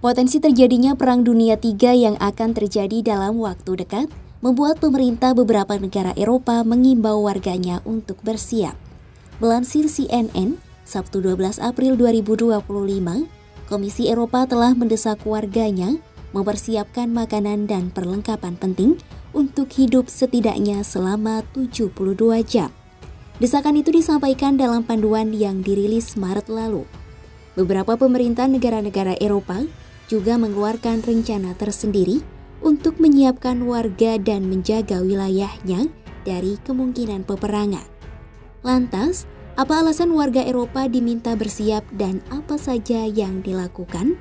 Potensi terjadinya Perang Dunia III yang akan terjadi dalam waktu dekat membuat pemerintah beberapa negara Eropa mengimbau warganya untuk bersiap. Melansir CNN, Sabtu 12 April 2025, Komisi Eropa telah mendesak warganya mempersiapkan makanan dan perlengkapan penting untuk hidup setidaknya selama 72 jam. Desakan itu disampaikan dalam panduan yang dirilis Maret lalu. Beberapa pemerintah negara-negara Eropa juga mengeluarkan rencana tersendiri untuk menyiapkan warga dan menjaga wilayahnya dari kemungkinan peperangan. Lantas, apa alasan warga Eropa diminta bersiap dan apa saja yang dilakukan?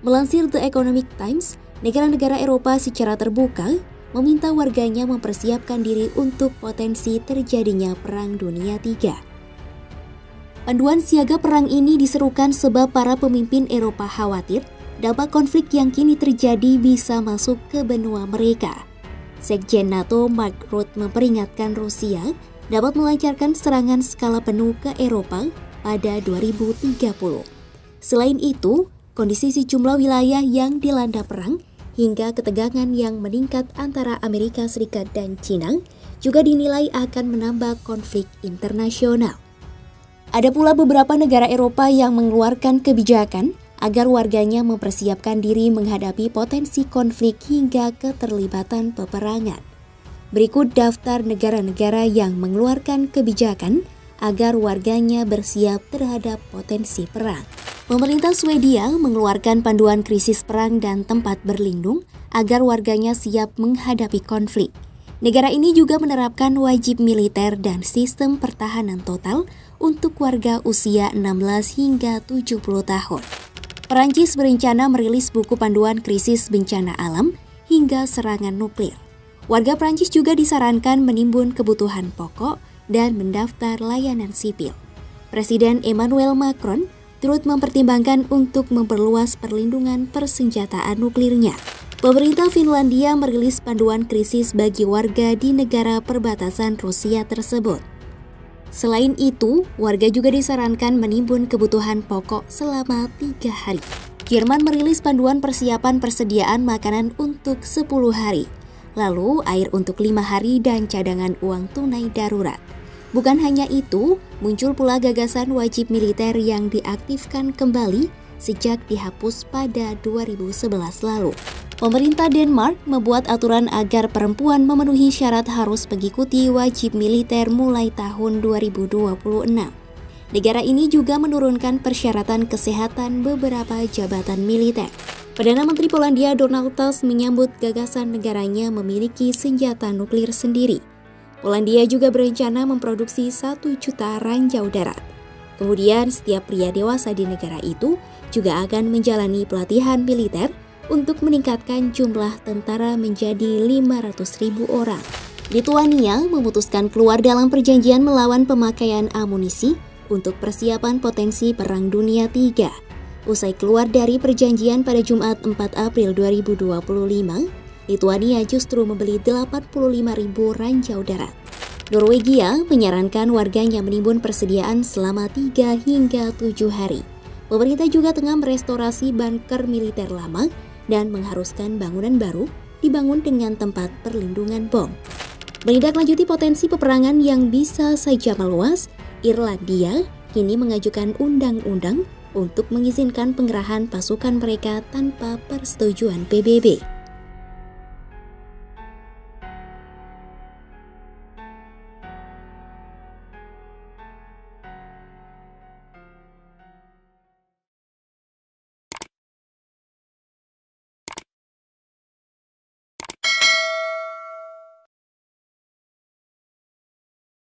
Melansir The Economic Times, negara-negara Eropa secara terbuka meminta warganya mempersiapkan diri untuk potensi terjadinya Perang Dunia III. Panduan siaga perang ini diserukan sebab para pemimpin Eropa khawatir dampak konflik yang kini terjadi bisa masuk ke benua mereka. Sekjen NATO Mark Rutte memperingatkan Rusia dapat melancarkan serangan skala penuh ke Eropa pada 2030. Selain itu, kondisi sejumlah wilayah yang dilanda perang hingga ketegangan yang meningkat antara Amerika Serikat dan China juga dinilai akan menambah konflik internasional. Ada pula beberapa negara Eropa yang mengeluarkan kebijakan agar warganya mempersiapkan diri menghadapi potensi konflik hingga keterlibatan peperangan. Berikut daftar negara-negara yang mengeluarkan kebijakan agar warganya bersiap terhadap potensi perang. Pemerintah Swedia mengeluarkan panduan krisis perang dan tempat berlindung agar warganya siap menghadapi konflik. Negara ini juga menerapkan wajib militer dan sistem pertahanan total untuk warga usia 16 hingga 70 tahun. Perancis berencana merilis buku panduan krisis bencana alam hingga serangan nuklir. Warga Perancis juga disarankan menimbun kebutuhan pokok dan mendaftar layanan sipil. Presiden Emmanuel Macron turut mempertimbangkan untuk memperluas perlindungan persenjataan nuklirnya. Pemerintah Finlandia merilis panduan krisis bagi warga di negara perbatasan Rusia tersebut. Selain itu, warga juga disarankan menimbun kebutuhan pokok selama 3 hari. Jerman merilis panduan persiapan persediaan makanan untuk 10 hari, lalu air untuk 5 hari dan cadangan uang tunai darurat. Bukan hanya itu, muncul pula gagasan wajib militer yang diaktifkan kembali sejak dihapus pada 2011 lalu. Pemerintah Denmark membuat aturan agar perempuan memenuhi syarat harus mengikuti wajib militer mulai tahun 2026. Negara ini juga menurunkan persyaratan kesehatan beberapa jabatan militer. Perdana Menteri Polandia Donald Tusk menyambut gagasan negaranya memiliki senjata nuklir sendiri. Polandia juga berencana memproduksi 1 juta ranjau darat. Kemudian setiap pria dewasa di negara itu juga akan menjalani pelatihan militer untuk meningkatkan jumlah tentara menjadi 500.000 orang. Lituania memutuskan keluar dalam perjanjian melawan pemakaian amunisi untuk persiapan potensi Perang Dunia III. Usai keluar dari perjanjian pada Jumat 4 April 2025, Lituania justru membeli 85.000 ranjau darat. Norwegia menyarankan warganya menimbun persediaan selama 3 hingga 7 hari. Pemerintah juga tengah merestorasi bunker militer lama dan mengharuskan bangunan baru dibangun dengan tempat perlindungan bom. Menindaklanjuti potensi peperangan yang bisa saja meluas, Irlandia kini mengajukan undang-undang untuk mengizinkan pengerahan pasukan mereka tanpa persetujuan PBB.